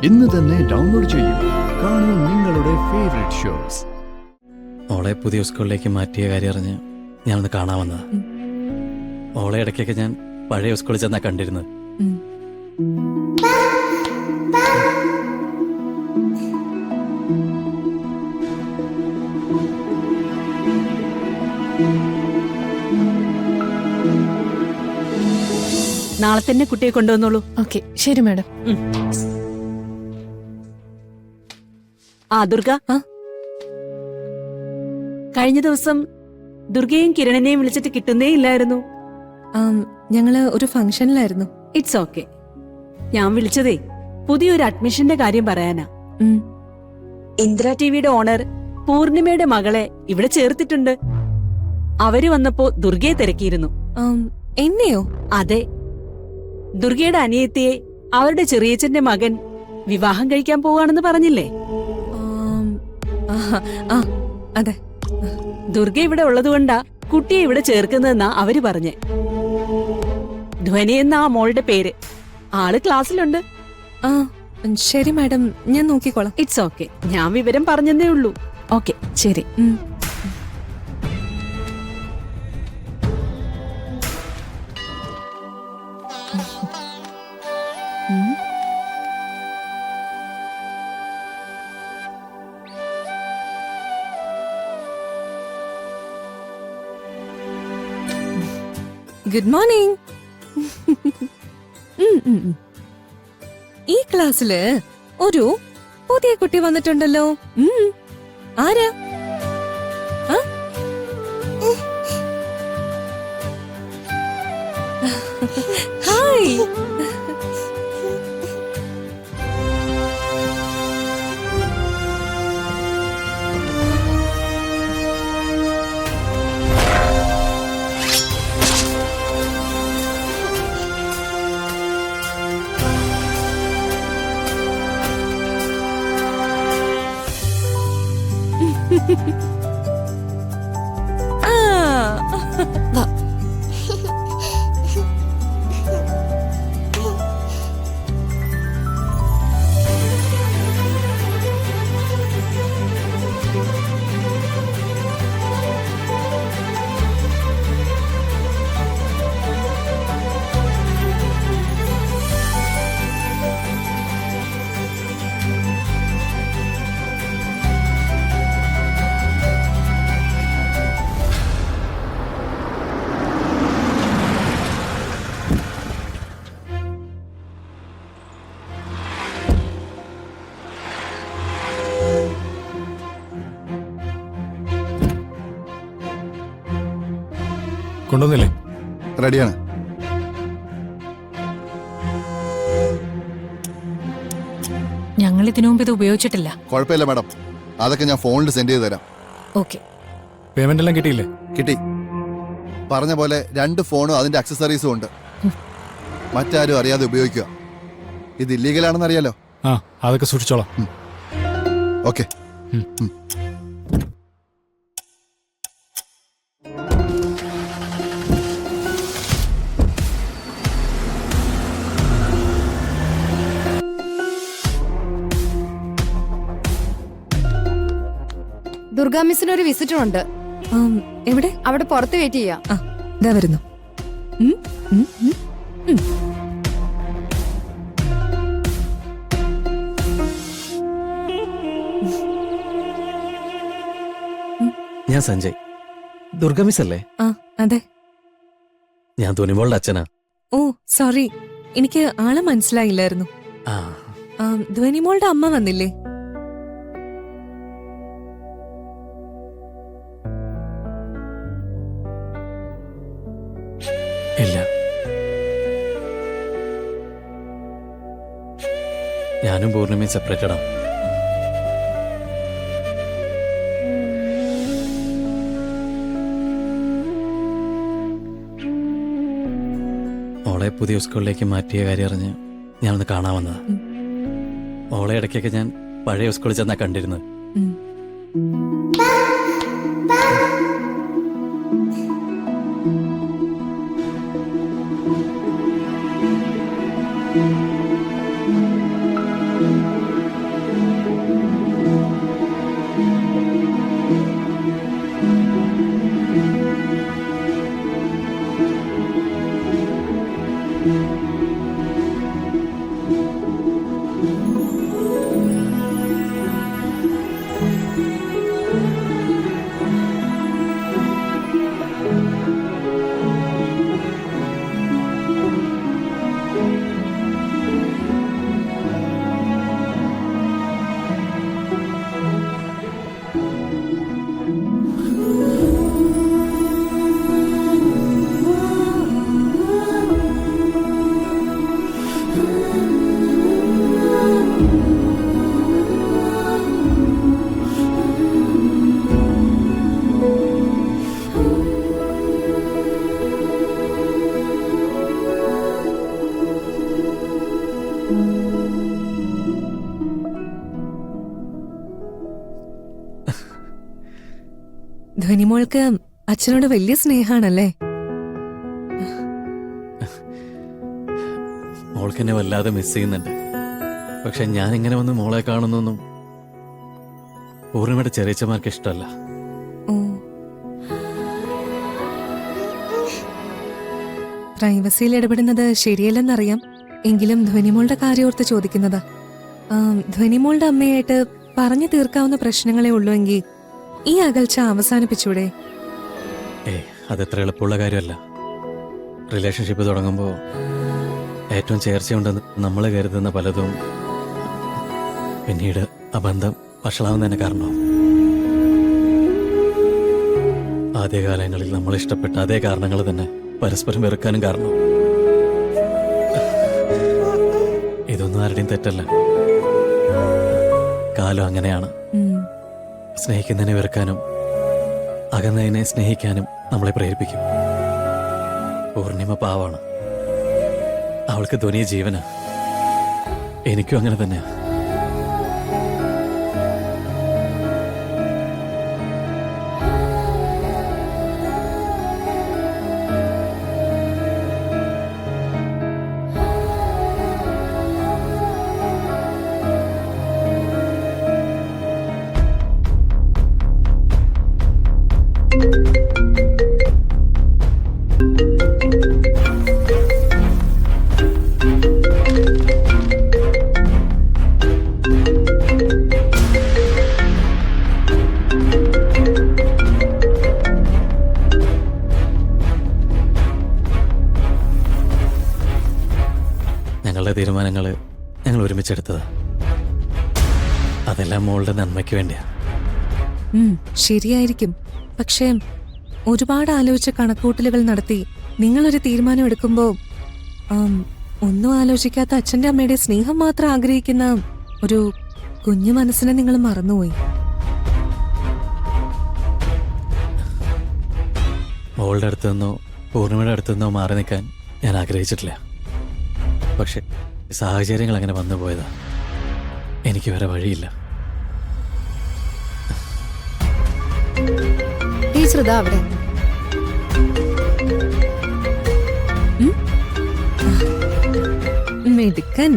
ഇന്ന് തന്നെ ഡൗൺലോഡ് ചെയ്യൂ. കാണൂ നിങ്ങളുടെ ഫേവറേറ്റ് ഷോസ്. ഓളെ പുതിയ സ്കൂളിലേക്ക് മാറ്റിയ കാര്യം അറിഞ്ഞ് ഞാനൊന്ന് കാണാൻ വന്നതാ. ഓളെ ഇടയ്ക്കൊക്കെ ഞാൻ പഴയ സ്കൂളിൽ ചെന്നാ കണ്ടിരുന്നത്. നാളെ തന്നെ കുട്ടിയെ കൊണ്ടുവന്നോളൂ. ഓക്കെ, ശരി മാഡം. ആ ദുർഗ, കഴിഞ്ഞ ദിവസം ദുർഗയും കിരണിനെയും വിളിച്ചിട്ട് കിട്ടുന്നേ ഇല്ലായിരുന്നു. ഞങ്ങള് ഒരു ഫംഗ്ഷനിലായിരുന്നു. It's okay. ഞാൻ വിളിച്ചതേ പുതിയൊരു അഡ്മിഷന്റെ കാര്യം പറയാനാ. ഇന്ദിര ടിവിയുടെ ഓണർ പൂർണിമയുടെ മകളെ ഇവിടെ ചേർത്തിട്ടുണ്ട്. അവര് വന്നപ്പോ ദുർഗയെ തിരക്കിയിരുന്നു. എന്നെയോ? അതെ, ദുർഗയുടെ അനിയത്തിയെ അവരുടെ ചെറിയച്ഛന്റെ മകൻ വിവാഹം കഴിക്കാൻ പോവാണെന്ന് പറഞ്ഞില്ലേ? അതെ. ദുർഗ ഇവിടെ ഉള്ളതുകൊണ്ടാ കുട്ടിയെ ഇവിടെ ചേർക്കുന്നതെന്നാ അവര് പറഞ്ഞേ. ധ്വനി എന്ന ആ മോളുടെ പേര്. ആള് ക്ലാസ്സിലുണ്ട്. ശരി മാഡം, ഞാൻ നോക്കിക്കോളാം. It's okay. ഞാൻ വിവരം പറഞ്ഞതേ ഉള്ളൂ. ഓക്കെ, ശരി. Good morning. ഈ ക്ലാസ്സില് ഒരു പുതിയ കുട്ടി വന്നിട്ടുണ്ടല്ലോ. ആരാ? ഹായ്. കൊണ്ടുവന്നില്ലേ? റെഡിയാണ്. ഞങ്ങൾ ഇതിനു മുമ്പ് ഇത് ഉപയോഗിച്ചിട്ടില്ല. കുഴപ്പമില്ല മാഡം, അതൊക്കെ ഞാൻ ഫോണിൽ സെൻഡ് ചെയ്ത് തരാം. ഓക്കെ. പേയ്മെന്റ് എല്ലാം കിട്ടിയില്ലേ? കിട്ടി. പറഞ്ഞ പോലെ 2 ഫോണും അതിന്റെ അക്സസറീസും ഉണ്ട്. മറ്റാരും അറിയാതെ ഉപയോഗിക്കുക. ഇത് ഇല്ലീഗലാണെന്ന് അറിയാലോ. അതൊക്കെ സൂക്ഷിച്ചോളാം. ഓക്കെ. ദുർഗാ മിസ്സിന് ഒരു വിസിറ്റർ ഉണ്ട്. എവിടെ? അവിടെ പുറത്ത് വെയിറ്റ് ചെയ്യാം. ഇതാ വരുന്നു. ഞാൻ സഞ്ജയ്. ദുർഗ മിസ് അല്ലേ? അതെ. ഞാൻ ധ്വനിമോളുടെ അച്ഛനാ. ഓ സോറി, എനിക്ക് ആളെ മനസ്സിലായില്ലായിരുന്നു. ധ്വനിമോളുടെ അമ്മ വന്നില്ലേ? ഇല്ല, ഞാനും പൂർണ്ണിമയും സെപ്പറേറ്റഡാ. ഓളെ പുതിയ സ്കൂളിലേക്ക് മാറ്റിയ കാര്യം അറിഞ്ഞ് ഞാനൊന്ന് കാണാൻ വന്നതാ. ഓളെ ഇടയ്ക്കൊക്കെ ഞാൻ പഴയ സ്കൂളിൽ ചെന്നാ കണ്ടിരുന്നത്. ധ്വനിമോൾക്ക് അച്ഛനോട് വലിയ സ്നേഹാണല്ലേ? മോൾക്ക് എന്നെ വല്ലാതെ മിസ് ചെയ്യുന്നുണ്ട്. പക്ഷെ ഞാൻ ഇങ്ങനെ വന്ന് മോളെ കാണുന്നൊന്നും പൂർണിമയുടെ ചെറിയച്ചമാർക്ക് ഇഷ്ടമല്ല. ഓ, പ്രൈവസിയിൽ ഇടപെടുന്നത് ശരിയല്ലെന്നറിയാം. എങ്കിലും ധ്വനിമോളുടെ കാര്യോർത്ത് ചോദിക്കുന്നതാ. ധ്വനിമോളുടെ അമ്മയായിട്ട് പറഞ്ഞു തീർക്കാവുന്ന പ്രശ്നങ്ങളെ ഉള്ളൂവെങ്കിൽ ഈ അകൽച്ച അവസാനിപ്പിച്ചൂടെ? അതെത്ര എളുപ്പമുള്ള കാര്യമല്ല. റിലേഷൻഷിപ്പ് തുടങ്ങുമ്പോൾ ഏറ്റവും ചേർച്ചയുണ്ടെന്ന് നമ്മൾ കരുതുന്ന പലതും പിന്നീട് ആ ബന്ധം വഷളാവുന്നതിന് കാരണമാവും. ആദ്യകാലങ്ങളിൽ നമ്മൾ ഇഷ്ടപ്പെട്ട അതേ കാരണങ്ങൾ തന്നെ പരസ്പരം വെറുക്കാനും കാരണം. ഇതൊന്നും ആരുടെയും തെറ്റല്ല. കാലം അങ്ങനെയാണ്. സ്നേഹിക്കുന്നതിനെ വെറുക്കാനും അകന്നതിനെ സ്നേഹിക്കാനും നമ്മളെ പ്രേരിപ്പിക്കും. പൂർണിമ പാവാണ്. അവൾക്ക് ധ്വനിയ ജീവനാ. എനിക്കും അങ്ങനെ തന്നെയാ. ഞങ്ങളുടെ തീരുമാനങ്ങൾ ഞങ്ങൾ ഒരുമിച്ചെടുത്തതാ. അതെല്ലാം മോളുടെ നന്മയ്ക്ക് വേണ്ടിയാ. ശരിയായിരിക്കും. പക്ഷേ ഒരുപാട് ആലോചിച്ച കണക്കൂട്ടലുകൾ നടത്തി നിങ്ങളൊരു തീരുമാനം എടുക്കുമ്പോ ഒന്നും ആലോചിക്കാത്ത അച്ഛന്റെ അമ്മയുടെ സ്നേഹം മാത്രം ആഗ്രഹിക്കുന്ന ഒരു കുഞ്ഞു മനസ്സിനെ നിങ്ങൾ മറന്നുപോയി. മോളുടെ അടുത്ത് നിന്നോ പൂർണിമയുടെ അടുത്ത് നിന്നോ മാറി നിൽക്കാൻ ഞാൻ ആഗ്രഹിച്ചിട്ടില്ല. പക്ഷെ സാഹചര്യങ്ങൾ അങ്ങനെ വന്നു പോയതാ. എനിക്ക് വേറെ വഴിയില്ല. ടീച്ചർ ഇതാ അവിടെ. മിടുക്കൻ.